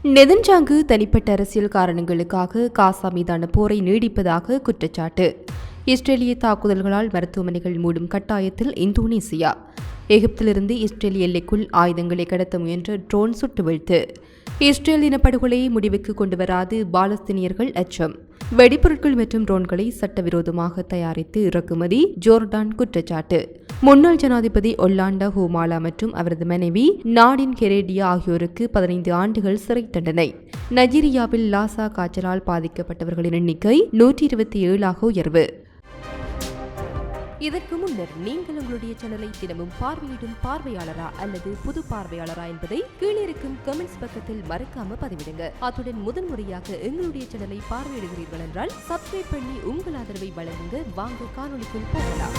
நெதன்யாங்கு தனிப்பட்ட அரசியல் காரணங்களுக்காக காசா மீதான போரை நீடிப்பதாக குற்றச்சாட்டு. இஸ்ரேலிய தாக்குதல்களால் மருத்துவமனைகள் மூடும் கட்டாயத்தில் இந்தோனேசியா. எகிப்திலிருந்து இஸ்ரேல் எல்லைக்குள் ஆயுதங்களை கடத்த முயன்ற ட்ரோன் சுட்டு வீழ்த்து. இஸ்ரேல் இனப்படுகொலையை முடிவுக்கு கொண்டுவராது பாலஸ்தீனியர்கள் அச்சம். வெடிப்பொருட்கள் மற்றும் ட்ரோன்களை சட்டவிரோதமாக தயாரித்து இறக்குமதி ஜோர்டான் குற்றச்சாட்டு. முன்னாள் ஜனாதிபதி ஒல்லாண்டா ஹூமாலா மற்றும் அவரது மனைவி நாடின் கெரேடியா ஆகியோருக்கு 15 ஆண்டுகள் சிறை தண்டனை. நைஜீரியாவில் லாசா காய்ச்சலால் பாதிக்கப்பட்டவர்களின் எண்ணிக்கை 127 உயர்வு. இதற்கு முன்னர் நீங்கள் உங்களுடைய சேனலை தினமும் பார்வையிடும் பார்வையாளரா அல்லது புது பார்வையாளரா என்பதை கீழே இருக்கும் கமெண்ட்ஸ் பக்கத்தில் மறக்காம பதிவிடுங்க. அத்துடன் முதன்முறையாக எங்களுடைய சேனலை பார்வையிடுகிறீர்கள் என்றால் சப்ஸ்கிரைப் பண்ணி உங்கள் ஆதரவை வழங்குங்க. வாங்க காணொளிக்குள் போகலாம்.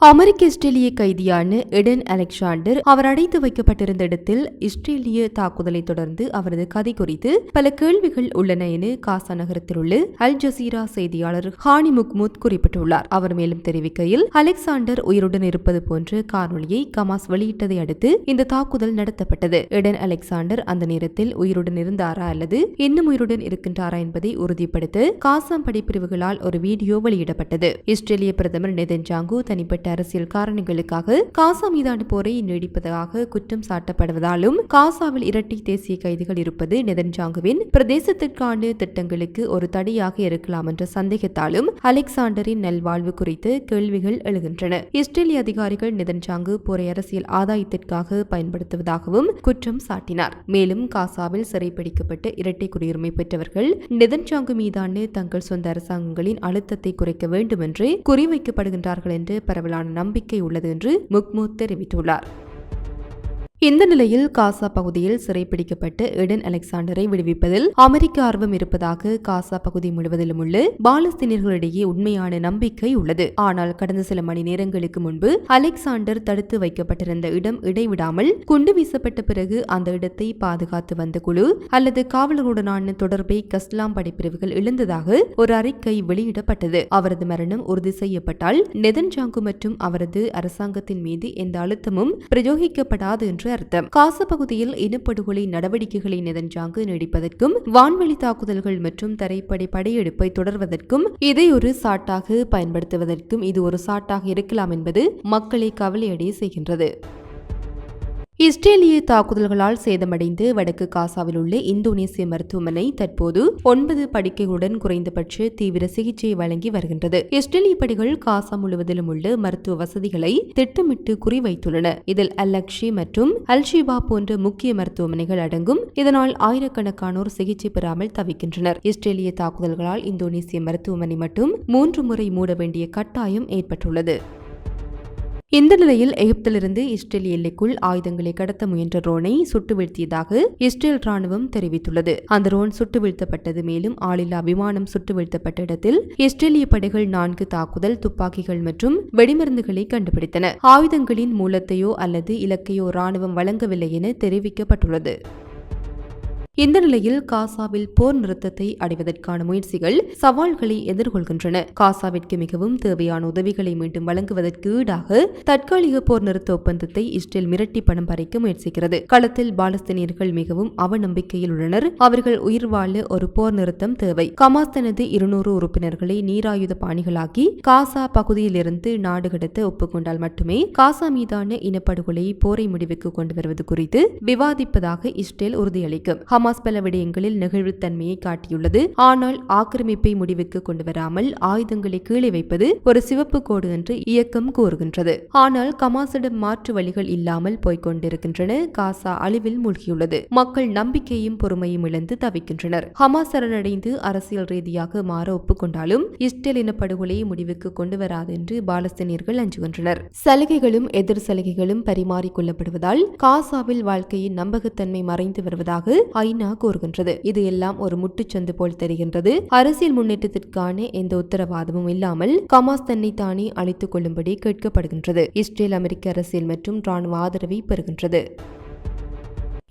அமெரிக்க இஸ்ரேலிய கைதியான எடன் அலெக்சாண்டர் அவர் அடைத்து வைக்கப்பட்டிருந்த இடத்தில் இஸ்ரேலிய தாக்குதலை தொடர்ந்து அவரது கதை குறித்து பல கேள்விகள் உள்ளன என காசா நகரத்தில் உள்ள அல் ஜசீரா செய்தியாளர் ஹானி முக்மூத் குறிப்பிட்டுள்ளார். அவர் மேலும் தெரிவிக்கையில், அலெக்சாண்டர் உயிருடன் இருப்பது போன்ற காணொலியை கமாஸ் வெளியிட்டதை அடுத்து இந்த தாக்குதல் நடத்தப்பட்டது. எடன் அலெக்சாண்டர் அந்த நேரத்தில் உயிருடன் இருந்தாரா அல்லது இன்னும் உயிருடன் இருக்கின்றாரா என்பதை உறுதிப்படுத்த காசாம் படைப்பிரிவுகளால் ஒரு வீடியோ வெளியிடப்பட்டது. இஸ்ரேலிய பிரதமர் நெதன்யாங்கு தனிப்பட்ட அரசியல் காரணங்களுக்காக காசா மீதான போரை நீடிப்பதாக குற்றம் சாட்டப்படுவதாலும் காசாவில் இரட்டை தேசிய கைதிகள் இருப்பது நெதன்யாங்குவின் பிரதேசத்திற்கான திட்டங்களுக்கு ஒரு தடையாக இருக்கலாம் என்ற சந்தேகத்தாலும் அலெக்சாண்டரின் நல்வாழ்வு குறித்து கேள்விகள் எழுகின்றன. இஸ்ரேலிய அதிகாரிகள் நெதன்யாங்கு போரை அரசியல் ஆதாயத்திற்காக பயன்படுத்துவதாகவும் குற்றம் சாட்டினார். மேலும் காசாவில் சிறைப்பிடிக்கப்பட்ட இரட்டை குடியுரிமை பெற்றவர்கள் நெதன்யாங்கு மீதான தங்கள் சொந்த அரசாங்கங்களின் அழுத்தத்தை குறைக்க வேண்டும் என்று குறிவைக்கப்படுகின்றார்கள் என்று பரவலான நம்பிக்கை உள்ளது என்று முக்மூத் தெரிவித்துள்ளார். இந்த நிலையில் காசா பகுதியில் சிறைப்பிடிக்கப்பட்ட எடன் அலெக்சாண்டரை விடுவிப்பதில் அமெரிக்க ஆர்வம் இருப்பதாக காசா பகுதி முழுவதிலும் உள்ள பாலஸ்தீனியர்களிடையே உண்மையான நம்பிக்கை உள்ளது. ஆனால் கடந்த சில மணி நேரங்களுக்கு முன்பு அலெக்சாண்டர் தடுத்து வைக்கப்பட்டிருந்த இடம் இடைவிடாமல் குண்டு வீசப்பட்ட பிறகு அந்த இடத்தை பாதுகாத்து வந்த குழு அல்லது காவலர்களுடனான தொடர்பை கஸ்லாம் படைப்பிரிவுகள் இழந்ததாக ஒரு அறிக்கை வெளியிடப்பட்டது. அவரது மரணம் உறுதி செய்யப்பட்டால் நெதன்யாங்கு மற்றும் அவரது அரசாங்கத்தின் மீது எந்த அழுத்தமும் பிரயோகிக்கப்படாது என்று அர்த்தம். காசா பகுதியில் இனப்படுகொலை நடவடிக்கைகளை நெதன்யாங்கு நீடிப்பதற்கும் வான்வெளி தாக்குதல்கள் மற்றும் தரைப்படை படையெடுப்பை தொடர்வதற்கும் இதை ஒரு சாட்டாக பயன்படுத்துவதற்கும் இது ஒரு சாட்டாக இருக்கலாம் என்பது மக்களை கவலையடைய செய்கின்றது. இஸ்ரேலிய தாக்குதல்களால் சேதமடைந்து வடக்கு காசாவில் உள்ள இந்தோனேசிய மருத்துவமனை தற்போது 9 படுக்கைகளுடன் குறைந்தபட்ச தீவிர சிகிச்சை வழங்கி வருகின்றது. இஸ்ரேலிய படைகள் காசா முழுவதிலும் உள்ள மருத்துவ வசதிகளை திட்டமிட்டு குறிவைத்துள்ளன. இதில் அல்-அக்ஷி மற்றும் அல்-ஷிபா போன்ற முக்கிய மருத்துவமனைகள் அடங்கும். இதனால் ஆயிரக்கணக்கானோர் சிகிச்சை பெறாமல் தவிக்கின்றனர். இஸ்ரேலிய தாக்குதல்களால் இந்தோனேசிய மருத்துவமனை மட்டும் 3 முறை மூட வேண்டிய கட்டாயம் ஏற்பட்டுள்ளது. இந்த நிலையில் எகிப்திலிருந்து இஸ்ரேல் எல்லைக்குள் ஆயுதங்களை கடத்த முயன்ற ட்ரோனை சுட்டு வீழ்த்தியதாக இஸ்ரேல் ராணுவம் தெரிவித்துள்ளது. அந்த ட்ரோன் சுட்டு வீழ்த்தப்பட்டது. மேலும் ஆளில்லா விமானம் சுட்டு வீழ்த்தப்பட்ட இடத்தில் இஸ்ரேலிய படைகள் 4 தாக்குதல் துப்பாக்கிகள் மற்றும் வெடிமருந்துகளை கண்டுபிடித்தன. ஆயுதங்களின் மூலத்தையோ அல்லது இலக்கையோ ராணுவம் வழங்கவில்லை என தெரிவிக்கப்பட்டுள்ளது. இந்த நிலையில் காசாவில் போர் நிறுத்தத்தை அடைவதற்கான முயற்சிகள் சவால்களை எதிர்கொள்கின்றன. காசாவிற்கு மிகவும் தேவையான உதவிகளை மீண்டும் வழங்குவதற்கு ஈடாக தற்காலிக போர் நிறுத்த ஒப்பந்தத்தை இஸ்ரேல் மிரட்டி பணம் பறிக்க முயற்சிக்கிறது. களத்தில் பாலஸ்தீனியர்கள் மிகவும் அவநம்பிக்கையில் உள்ளனர். அவர்கள் உயிர் வாழ ஒரு போர் நிறுத்தம் தேவை. ஹமாஸ் தனது 200 உறுப்பினர்களை நீராயுத பாணிகளாக்கி காசா பகுதியிலிருந்து நாடு கடத்த ஒப்புக்கொண்டால் மட்டுமே காசா மீதான இனப்படுகொலையை போரை முடிவுக்கு கொண்டு வருவது குறித்து விவாதிப்பதாக இஸ்ரேல் உறுதியளிக்கும். ஹமாஸ் பல விடயங்களில் நெகிழ்வுத்தன்மையை காட்டியுள்ளது. ஆனால் ஆக்கிரமிப்பை முடிவுக்கு கொண்டு வராமல் ஆயுதங்களை கீழே வைப்பது ஒரு சிவப்பு கோடு என்று இயக்கம் கூறுகின்றது. ஆனால் ஹமாஸிடம் மாற்று வழிகள் இல்லாமல் போய்கொண்டிருக்கின்றன. காசா அழிவில் மூழ்கியுள்ளது. மக்கள் நம்பிக்கையும் பொறுமையும் இழந்து தவிக்கின்றனர். ஹமாஸ் சரணடைந்து அரசியல் ரீதியாக மாற ஒப்புக்கொண்டாலும் இஸ்ரேல் இனப்படுகொலையை முடிவுக்கு கொண்டு வராது என்று பாலஸ்தீனியர்கள் அஞ்சுகின்றனர். சலுகைகளும் எதிர் சலுகைகளும் பரிமாறிக்கொள்ளப்படுவதால் காசாவில் வாழ்க்கையின் நம்பகத்தன்மை மறைந்து வருவதாக ஐநா கூறுகின்றது. இது எல்லாம் ஒரு முட்டுச்சந்து போல் தெரிகின்றது. அரசியல் முன்னேற்றத்திற்கான எந்த உத்தரவாதமும் இல்லாமல் ஹமாஸ் தன்னை தானே அழித்துக் கொள்ளும்படி கேட்கப்படுகின்றது. இஸ்ரேல் அமெரிக்க அரசியல் மற்றும் ராணுவ ஆதரவை பெறுகின்றது.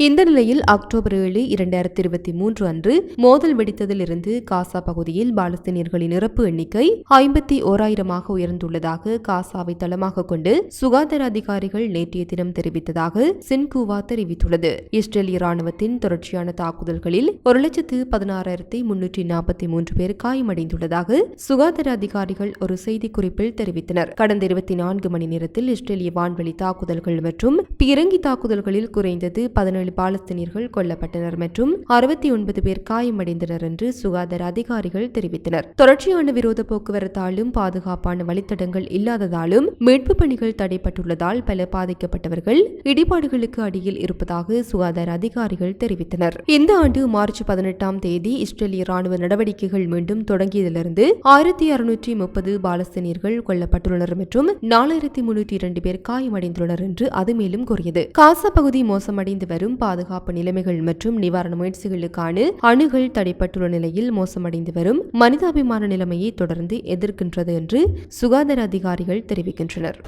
இந்த நிலையில் அக்டோபர் 7, 2023 அன்று மோதல் வெடித்ததிலிருந்து காசா பகுதியில் பாலஸ்தீனியர்களின் இறப்பு எண்ணிக்கை 51,000 உயர்ந்துள்ளதாக காசாவை தளமாக கொண்டு சுகாதார அதிகாரிகள் நேற்றைய தினம் தெரிவித்ததாக சின்கூவா தெரிவித்துள்ளது. இஸ்ரேலிய ராணுவத்தின் தொடர்ச்சியான தாக்குதல்களில் 1,16,343 பேர் காயமடைந்துள்ளதாக சுகாதார அதிகாரிகள் ஒரு செய்திக்குறிப்பில் தெரிவித்தனர். கடந்த 24 மணி நேரத்தில் இஸ்ரேலிய வான்வெளி தாக்குதல்கள் மற்றும் பீரங்கி தாக்குதல்களில் குறைந்தது 17 பாலஸ்தீனியர்கள் கொல்லப்பட்டனர் மற்றும் 69 பேர் காயமடைந்தனர் என்று சுகாதார அதிகாரிகள் தெரிவித்தனர். தொடர்ச்சியான விரோத போக்குவரத்தாலும் பாதுகாப்பான வழித்தடங்கள் இல்லாததாலும் மீட்பு பணிகள் தடைப்பட்டுள்ளதால் பல பாதிக்கப்பட்டவர்கள் இடிபாடுகளுக்கு அடியில் இருப்பதாக சுகாதார அதிகாரிகள் தெரிவித்தனர். இந்த ஆண்டு மார்ச் 18ஆம் தேதி இஸ்ரேலிய ராணுவ நடவடிக்கைகள் மீண்டும் தொடங்கியதிலிருந்து 1630 பாலஸ்தீனியர்கள் கொல்லப்பட்டுள்ளனர் மற்றும் 4302 பேர் காயமடைந்துள்ளனர் என்று அது மேலும் கூறியது. காசா பகுதி மோசமடைந்து வரும் பாதுகாப்பு நிலைமைகள் மற்றும் நிவாரண முயற்சிகளுக்கான அணுகல் தடைப்பட்டுள்ள நிலையில் மோசமடைந்து வரும் மனிதாபிமான நிலைமையை தொடர்ந்து எதிர்க்கின்றது என்று சுகாதார அதிகாரிகள் தெரிவிக்கின்றனர்.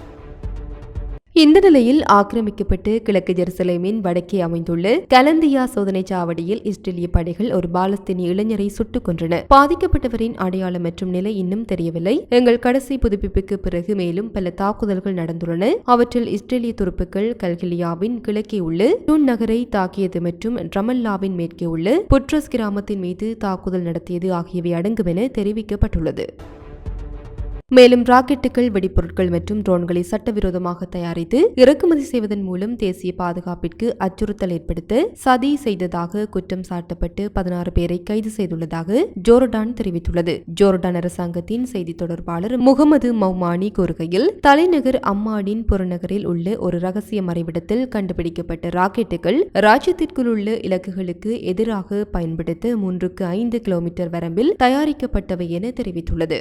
இந்த நிலையில் ஆக்கிரமிக்கப்பட்டு கிழக்கு ஜெருசலேமின் வடக்கே அமைந்துள்ள கலந்தியா சோதனை சாவடியில் இஸ்ரேலிய படைகள் ஒரு பாலஸ்தீனிய இளைஞரை சுட்டுக் கொன்றன. பாதிக்கப்பட்டவரின் அடையாளம் மற்றும் நிலை இன்னும் தெரியவில்லை. எங்கள் கடைசி புதுப்பிப்புக்கு பிறகு மேலும் பல தாக்குதல்கள் நடந்துள்ளன. அவற்றில் இஸ்ரேலிய துருப்புக்கள் கல்கிலியாவின் கிழக்கே உள்ள டூன் நகரை தாக்கியது மற்றும் ரமல்லாவின் மேற்கே உள்ள புட்ரஸ் கிராமத்தின் மீது தாக்குதல் நடத்தியது ஆகியவை அடங்கும் என தெரிவிக்கப்பட்டுள்ளது. மேலும் ராக்கெட்டுகள், வெடிப்பொருட்கள் மற்றும் ட்ரோன்களை சட்டவிரோதமாக தயாரித்து இறக்குமதி செய்வதன் மூலம் தேசிய பாதுகாப்பிற்கு அச்சுறுத்தல் ஏற்படுத்த சதி செய்ததாக குற்றம் சாட்டப்பட்டு 16 பேரை கைது செய்துள்ளதாக ஜோர்டான் தெரிவித்துள்ளது. ஜோர்டான் அரசாங்கத்தின் செய்தி தொடர்பாளர் முகமது மௌமானி கூறுகையில், தலைநகர் அம்மானின் புறநகரில் உள்ள ஒரு ரகசிய மறைவிடத்தில் கண்டுபிடிக்கப்பட்ட ராக்கெட்டுகள் ராஜ்யத்திற்குள் உள்ள இலக்குகளுக்கு எதிராக பயன்படுத்த 3க்கு 5 கிலோமீட்டர் வரம்பில் தயாரிக்கப்பட்டவை என தெரிவித்துள்ளது.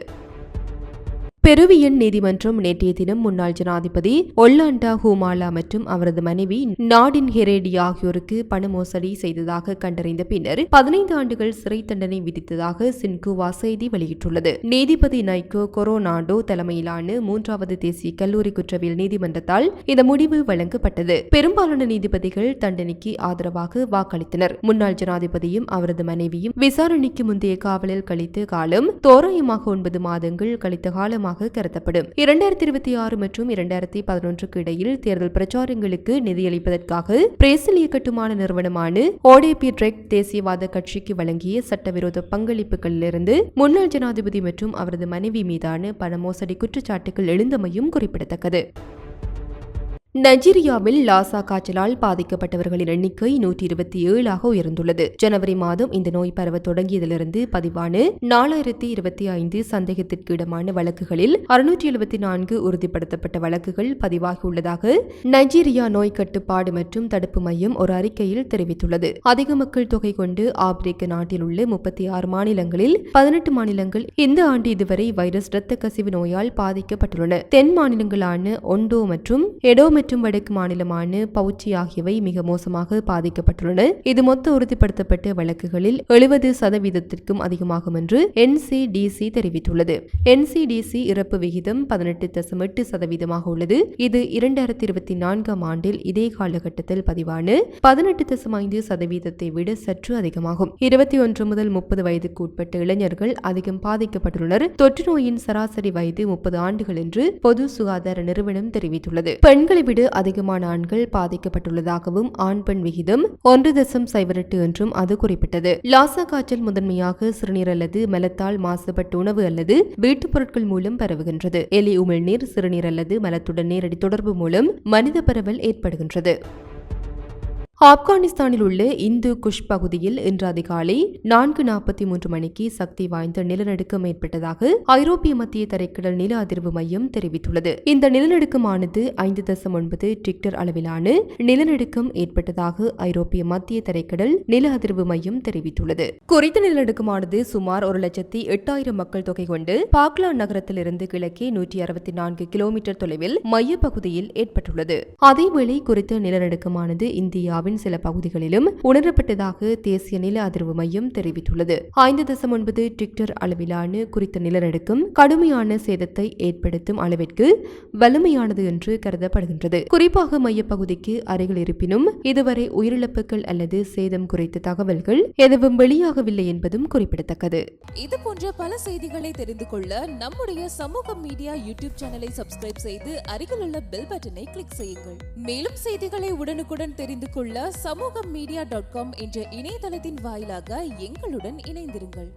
பெருவியன் நீதிமன்றம் நேற்றைய தினம் முன்னாள் ஜனாதிபதி ஒல்லாண்டா ஹூமாலா மற்றும் அவரது மனைவி நாடின் ஹெரேடி ஆகியோருக்கு பண மோசடி செய்ததாக கண்டறிந்த பின்னர் 15 ஆண்டுகள் சிறை தண்டனை விதித்ததாக சின்கூவா செய்தி வெளியிட்டுள்ளது. நீதிபதி நைக்கோ கொரோனாடோ தலைமையிலான 3வது தேசிய கல்லூரி குற்றவியல் நீதிமன்றத்தால் இந்த முடிவு வழங்கப்பட்டது. பெரும்பாலான நீதிபதிகள் தண்டனைக்கு ஆதரவாக வாக்களித்தனர். முன்னாள் ஜனாதிபதியும் அவரது மனைவியும் விசாரணைக்கு முந்தைய காவலில் கழித்த காலம் தோராயமாக 9 மாதங்கள் கழித்த காலமாக கருதப்படும். 2026 மற்றும் 2011க்கு இடையில் தேர்தல் பிரச்சாரங்களுக்கு நிதியளிப்பதற்காக பிரேசிலிய கட்டுமான நிறுவனமான ஓடேபி ட்ரெக் தேசியவாத கட்சிக்கு வழங்கிய சட்டவிரோத பங்களிப்புகளிலிருந்து முன்னாள் ஜனாதிபதி மற்றும் அவரது மனைவி மீதான பண மோசடி குற்றச்சாட்டுகள் எழுந்தமையும் குறிப்பிடத்தக்கது. நைஜீரியாவில் லாசா காய்ச்சலால் பாதிக்கப்பட்டவர்களின் எண்ணிக்கை 127 உயர்ந்துள்ளது. ஜனவரி மாதம் இந்த நோய் பரவ தொடங்கியதிலிருந்து பதிவான 4025 சந்தேகத்திற்கு இடமான வழக்குகளில் 674 உறுதிப்படுத்தப்பட்ட வழக்குகள் பதிவாகியுள்ளதாக நைஜீரியா நோய் கட்டுப்பாடு மற்றும் தடுப்பு மையம் ஒரு அறிக்கையில் தெரிவித்துள்ளது. அதிக மக்கள் தொகை கொண்டு ஆப்பிரிக்க நாட்டில் உள்ள 36 மாநிலங்களில் 18 மாநிலங்கள் இந்த ஆண்டு இதுவரை வைரஸ் இரத்த கசிவு நோயால் பாதிக்கப்பட்டுள்ளன. தென் மாநிலங்களான ஒண்டோ மற்றும் எடோ மற்றும் வடக்கு மாநிலமான பவுச்சி ஆகியவை மிக மோசமாக பாதிக்கப்பட்டுள்ளன. இது மொத்த உறுதிப்படுத்தப்பட்ட வழக்குகளில் 70% அதிகமாகும் என்று NCDC தெரிவித்துள்ளது. NCDC இறப்பு விகிதம் 18.8% உள்ளது. இது 2024ஆம் ஆண்டில் இதே காலகட்டத்தில் பதிவான 18.5% விட சற்று அதிகமாகும். 21 முதல் 30 வயதுக்கு உட்பட்ட இளைஞர்கள் அதிகம் பாதிக்கப்பட்டுள்ளனர். தொற்று நோயின் சராசரி வயது 30 ஆண்டுகள் என்று பொது சுகாதார நிறுவனம் தெரிவித்துள்ளது. பெண்களை விட அதிகமான ஆண்கள் பாதிக்கப்பட்டுள்ளதாகவும் ஆண் பெண் விகிதம் 1.08 என்றும் அது குறிப்பிட்டது. லாசா காய்ச்சல் முதன்மையாக சிறுநீர் அல்லது மலத்தால் மாசுபட்ட உணவு அல்லது வீட்டுப் பொருட்கள் மூலம் பரவுகின்றது. எலி உமிழ்நீர், சிறுநீர் அல்லது மலத்துடன் நேரடி தொடர்பு மூலம் மனித பரவல் ஏற்படுகின்றது. ஆப்கானிஸ்தானில் உள்ள இந்து குஷ் பகுதியில் இன்று அதிகாலை 4:43 மணிக்கு சக்தி வாய்ந்த நிலநடுக்கம் ஏற்பட்டதாக ஐரோப்பிய மத்திய தரைக்கடல் நில அதிர்வு மையம் தெரிவித்துள்ளது. இந்த நிலநடுக்கமானது 5.9 ரிக்டர் அளவிலான நிலநடுக்கம் ஏற்பட்டதாக ஐரோப்பிய மத்திய தரைக்கடல் நில அதிர்வு மையம் தெரிவித்துள்ளது. குறித்த நிலநடுக்கமானது சுமார் 1,08,000 மக்கள் தொகை கொண்டு பாக்லான் நகரத்திலிருந்து கிழக்கே 164 கிலோமீட்டர் தொலைவில் மையப்பகுதியில் ஏற்பட்டுள்ளது. அதேவேளை குறித்த நிலநடுக்கமானது இந்தியாவில் ஸ்ரீலங்காவின் சில பகுதிகளிலும் உணரப்பட்டதாக தேசிய நில அதிர்வு மையம் தெரிவித்துள்ளது. 5.9 ரிக்டர் அளவிலான குறித்த நிலநடுக்கம் கடுமையான சேதத்தை ஏற்படுத்தும் அளவிற்கு வலிமையானது என்று கருதப்படுகின்றது. குறிப்பாக மையப்பகுதிக்கு அருகில் இருப்பினும் இதுவரை உயிரிழப்புகள் அல்லது சேதம் குறித்த தகவல்கள் எதுவும் வெளியாகவில்லை என்பதும் குறிப்பிடத்தக்கது. இது போன்ற பல செய்திகளை தெரிந்து கொள்ள நம்முடைய சமூக மீடியா யூடியூப் சேனலை சப்ஸ்கிரைப் செய்து அருகில் உள்ள பெல் பட்டனை கிளிக் செய்யுங்கள். மேலும் செய்திகளை உடனுக்குடன் தெரிந்து கொள்ள சமூகமீடியா.com என்ற இணையதளத்தின் வாயிலாக எங்களுடன் இணைந்திருங்கள்.